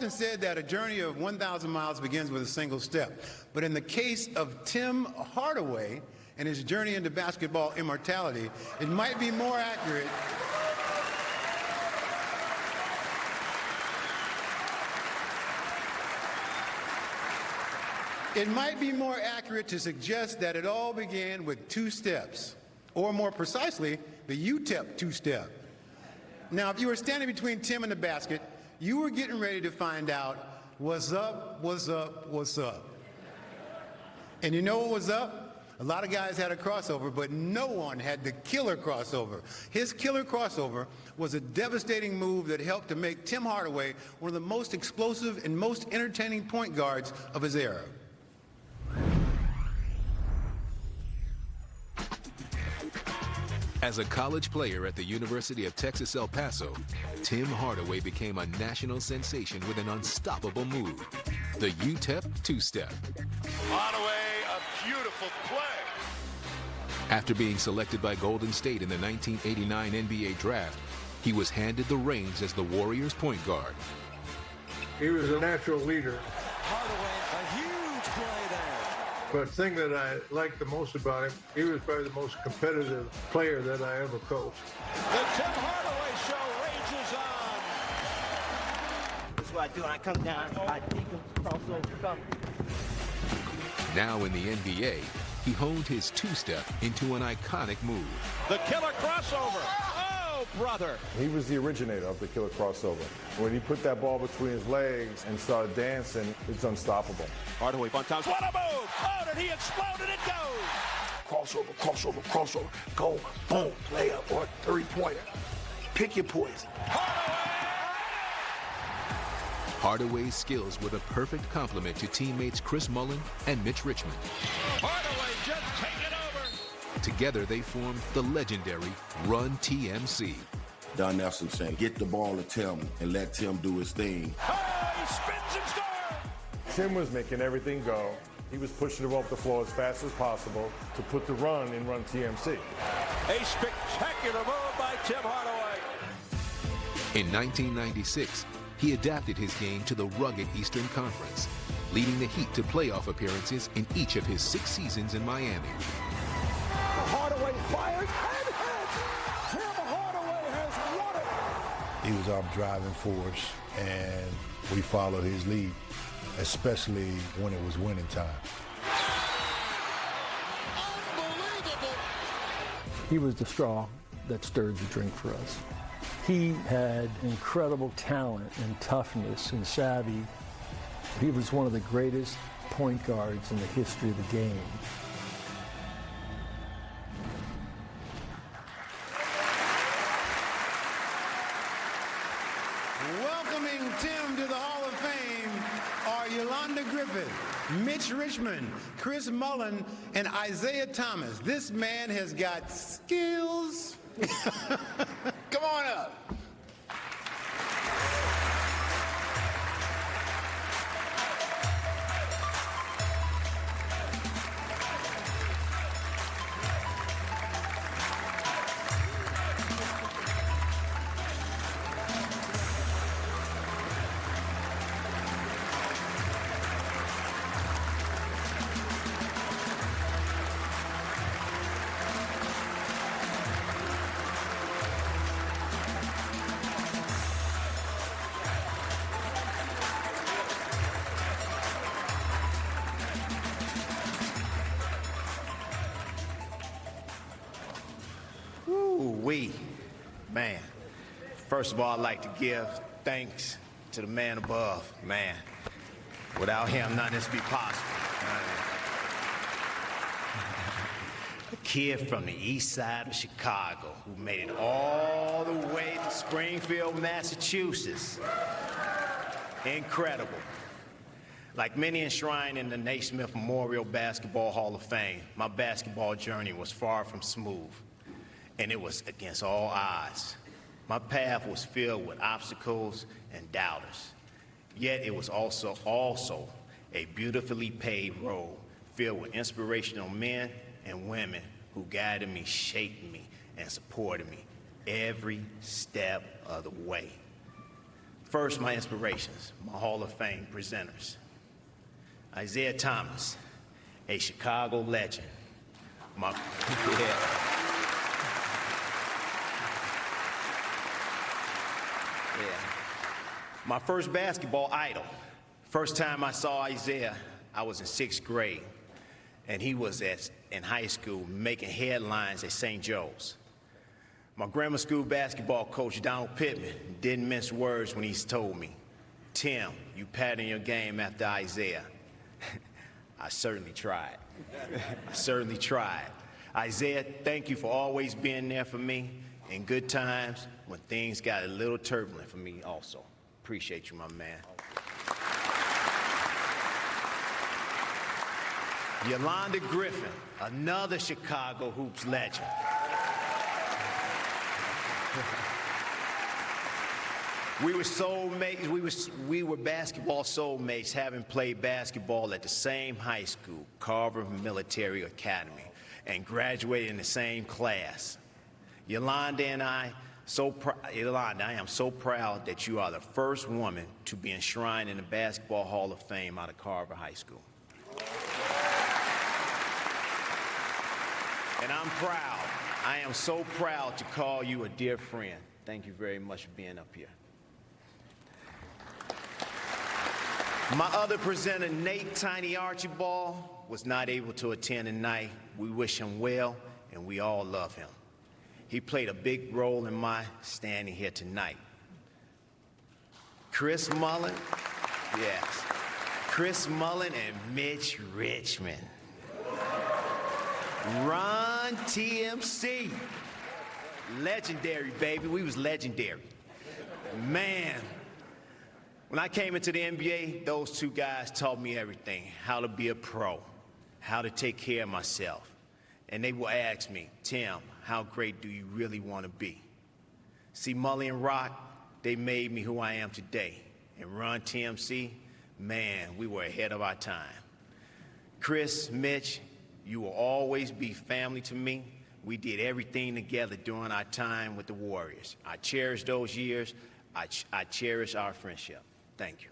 often said that a journey of 1,000 miles begins with a single step. But in the case of Tim Hardaway and his journey into basketball immortality, it might be more accurate to suggest that it all began with 2 steps, or more precisely, the UTEP 2-step. Now, if you were standing between Tim and the basket, you were getting ready to find out what's up, what's up, what's up. And you know what was up? A lot of guys had a crossover, but no one had the killer crossover. His killer crossover was a devastating move that helped to make Tim Hardaway one of the most explosive and most entertaining point guards of his era. As a college player at the University of Texas El Paso, Tim Hardaway became a national sensation with an unstoppable move, the UTEP 2-step. Hardaway, a beautiful play. After being selected by Golden State in the 1989 NBA draft, he was handed the reins as the Warriors' point guard. He was a natural leader. Hardaway, a huge play there. But the thing that I liked the most about him, he was probably the most competitive player that I ever coached. The Tim Hardaway show rages on. That's what I do when I come down. I take him, crossover, come. Now in the NBA, he honed his 2-step into an iconic move. The killer crossover. Oh, brother. He was the originator of the killer crossover. When he put that ball between his legs and started dancing, it's unstoppable. Hardaway, fun times. What a move! Oh, did he explode and it goes! Crossover, crossover, crossover. Go, boom, layup or 3-pointer. Pick your poison. Hardaway's skills were the perfect complement to teammates Chris Mullin and Mitch Richmond. Hardaway just taking over. Together they formed the legendary Run TMC. Don Nelson saying, get the ball to Tim and let Tim do his thing. Oh, he spins and scores! Tim was making everything go. He was pushing the ball up the floor as fast as possible to put the run in Run TMC. A spectacular move by Tim Hardaway. In 1996, he adapted his game to the rugged Eastern Conference, leading the Heat to playoff appearances in each of his 6 seasons in Miami. Hardaway fires and hits! Tim Hardaway has won it! He was our driving force, and we followed his lead, especially when it was winning time. Unbelievable! He was the straw that stirred the drink for us. He had incredible talent and toughness and savvy. He was one of the greatest point guards in the history of the game. Welcoming Tim to the Hall of Fame are Yolanda Griffith, Mitch Richmond, Chris Mullin, and Isaiah Thomas. This man has got skills. Come on up. Man, first of all, I'd like to give thanks to the man above. Man, without him, none of this would be possible. A kid from the east side of Chicago who made it all the way to Springfield, Massachusetts. Incredible. Like many enshrined in the Naismith Memorial Basketball Hall of Fame, my basketball journey was far from smooth. And it was against all odds. My path was filled with obstacles and doubters. Yet it was also a beautifully paved road filled with inspirational men and women who guided me, shaped me, and supported me every step of the way. First, my inspirations, my Hall of Fame presenters. Isaiah Thomas, a Chicago legend. My first basketball idol. First time I saw Isaiah, I was in 6th grade, and he was in high school making headlines at St. Joe's. My grammar school basketball coach, Donald Pittman, didn't mince words when he told me, "Tim, you pattern your game after Isaiah." I certainly tried. I certainly tried. Isaiah, thank you for always being there for me in good times when things got a little turbulent for me also. Appreciate you, my man. Yolanda Griffin, another Chicago hoops legend. We were soulmates. We were basketball soulmates, having played basketball at the same high school, Carver Military Academy, and graduated in the same class. Yolanda and Yolanda, I am so proud that you are the first woman to be enshrined in the Basketball Hall of Fame out of Carver High School. And I'm proud. I am so proud to call you a dear friend. Thank you very much for being up here. My other presenter, Nate Tiny Archibald, was not able to attend tonight. We wish him well, and we all love him. He played a big role in my standing here tonight. Chris Mullen, yes. Chris Mullen and Mitch Richmond. Run TMC. Legendary, baby. We was legendary. Man, when I came into the NBA, those two guys taught me everything. How to be a pro, how to take care of myself. And they will ask me, "Tim, how great do you really want to be?" See, Mully and Rock, they made me who I am today. And Run TMC, man, we were ahead of our time. Chris, Mitch, you will always be family to me. We did everything together during our time with the Warriors. I cherish those years. I cherish our friendship. Thank you.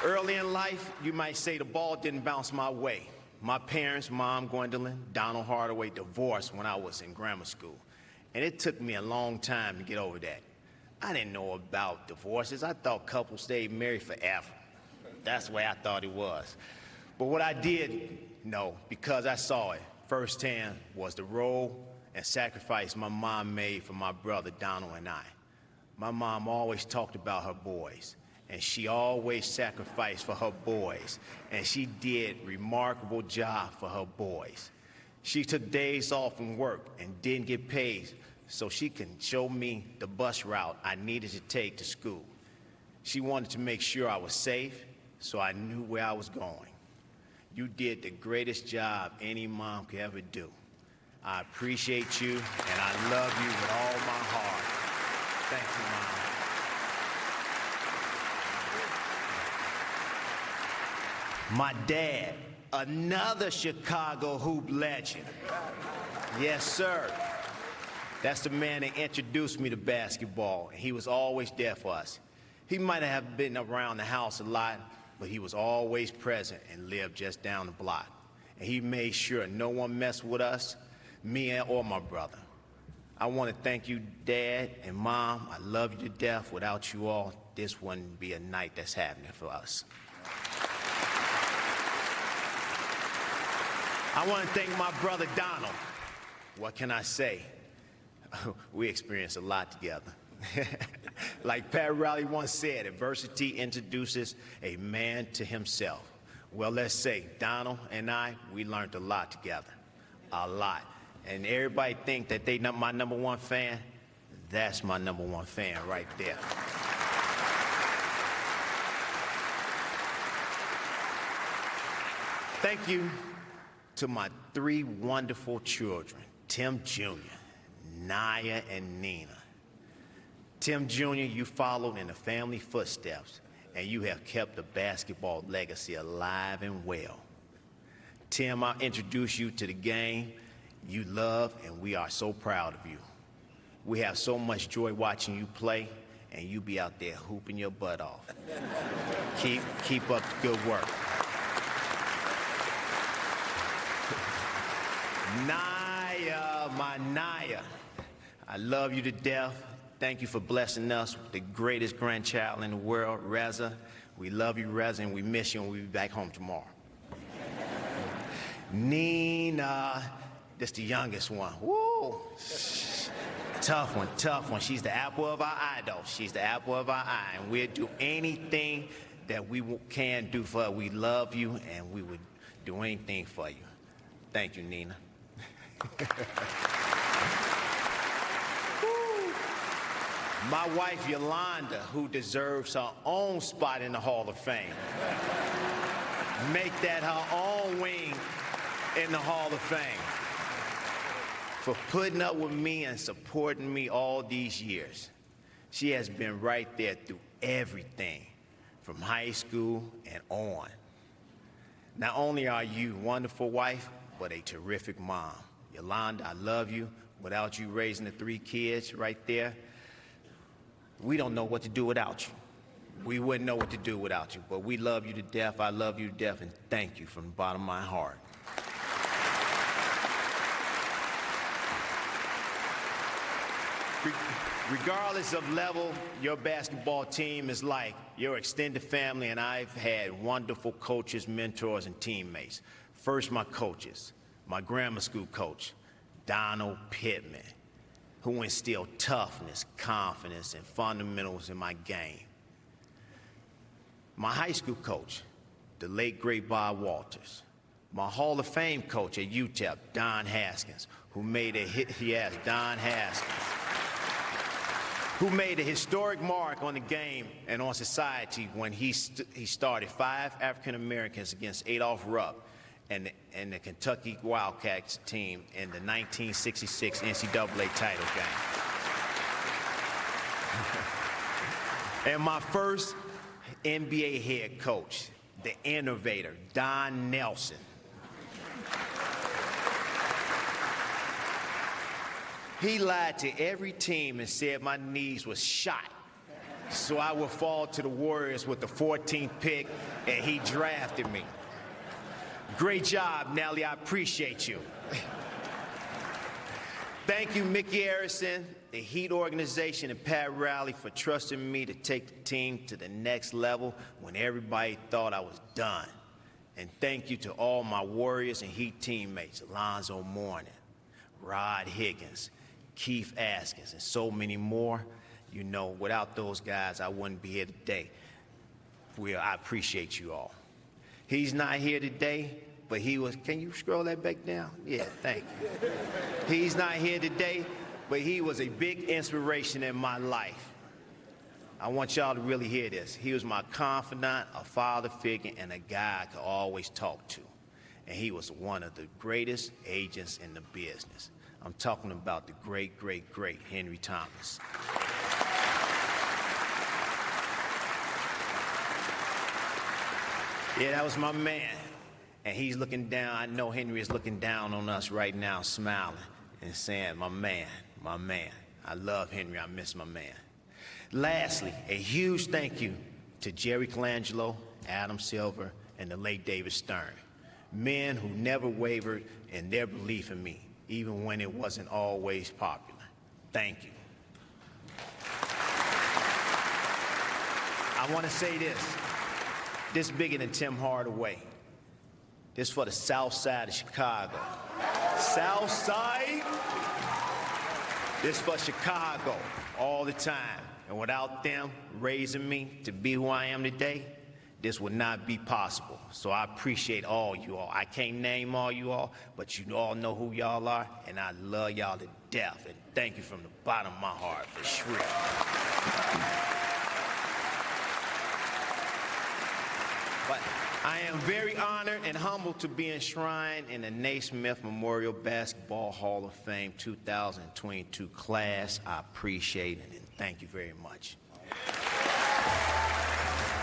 Early in life, you might say the ball didn't bounce my way. My parents, Mom Gwendolyn, Donald Hardaway, divorced when I was in grammar school. And it took me a long time to get over that. I didn't know about divorces. I thought couples stayed married forever. That's the way I thought it was. But what I did know, because I saw it firsthand, was the role and sacrifice my mom made for my brother Donald and I. My mom always talked about her boys, and she always sacrificed for her boys, and she did a remarkable job for her boys. She took days off from work and didn't get paid so she can show me the bus route I needed to take to school. She wanted to make sure I was safe, so I knew where I was going. You did the greatest job any mom could ever do. I appreciate you, and I love you with all my heart. Thank you, Mom. My dad, another Chicago hoop legend. Yes, sir. That's the man that introduced me to basketball, and he was always there for us. He might have been around the house a lot, but he was always present and lived just down the block. And he made sure no one messed with us, me or my brother. I want to thank you, Dad and Mom. I love you to death. Without you all, this wouldn't be a night that's happening for us. I want to thank my brother, Donald. What can I say? We experienced a lot together. Like Pat Riley once said, adversity introduces a man to himself. Well, let's say Donald and I, we learned a lot together, a lot. And everybody think that they my number one fan. That's my number one fan right there. Thank you to my 3 wonderful children, Tim Jr., Naya, and Nina. Tim Jr., you followed in the family footsteps, and you have kept the basketball legacy alive and well. Tim, I'll introduce you to the game, you love, and we are so proud of you. We have so much joy watching you play, and you be out there hooping your butt off. Keep up the good work. Naya, my Naya, I love you to death. Thank you for blessing us with the greatest grandchild in the world, Reza. We love you, Reza, and we miss you, and we'll be back home tomorrow. Nina, this the youngest one. Woo! Tough one. She's the apple of our eye, though. She's the apple of our eye, and we'll do anything that we can do for her. We love you, and we would do anything for you. Thank you, Nina. My wife, Yolanda, who deserves her own spot in the Hall of Fame. Make that her own wing in the Hall of Fame. For putting up with me and supporting me all these years. She has been right there through everything, from high school and on. Not only are you a wonderful wife, but a terrific mom. Yolanda, I love you. Without you raising the 3 kids right there, we don't know what to do without you. We wouldn't know what to do without you, but we love you to death. I love you to death, and thank you from the bottom of my heart. Regardless of level your basketball team is like, your extended family and I've had wonderful coaches, mentors, and teammates. First, my coaches. My grammar school coach, Donald Pittman, who instilled toughness, confidence, and fundamentals in my game. My high school coach, the late great Bob Walters. My Hall of Fame coach at UTEP, Don Haskins, who made a who made a historic mark on the game and on society when he started 5 African Americans against Adolph Rupp and the Kentucky Wildcats team in the 1966 NCAA title game. And my first NBA head coach, the innovator, Don Nelson. He lied to every team and said my knees was shot, so I would fall to the Warriors with the 14th pick, and he drafted me. Great job, Nelly. I appreciate you. Thank you, Mickey Harrison, the Heat organization, and Pat Riley for trusting me to take the team to the next level when everybody thought I was done. And thank you to all my Warriors and Heat teammates, Alonzo Mourning, Rod Higgins, Keith Askins, and so many more. You know, without those guys, I wouldn't be here today. I appreciate you all. He's not here today, but he was, can you scroll that back down? Yeah, thank you. He's not here today, but he was a big inspiration in my life. I want y'all to really hear this. He was my confidant, a father figure, and a guy I could always talk to. And he was one of the greatest agents in the business. I'm talking about the great, great, great Henry Thomas. Yeah, that was my man. And he's looking down. I know Henry is looking down on us right now, smiling and saying, my man, my man. I love Henry. I miss my man. Lastly, a huge thank you to Jerry Colangelo, Adam Silver, and the late David Stern. Men who never wavered in their belief in me, even when it wasn't always popular. Thank you. I want to say this bigger than Tim Hardaway. This for the South Side of Chicago. South Side? This for Chicago all the time. And without them raising me to be who I am today, this would not be possible. So I appreciate all you all. I can't name all you all, but you all know who y'all are, and I love y'all to death. And thank you from the bottom of my heart for sure. But I am very honored and humbled to be enshrined in the Naismith Memorial Basketball Hall of Fame 2022 class. I appreciate it, and thank you very much.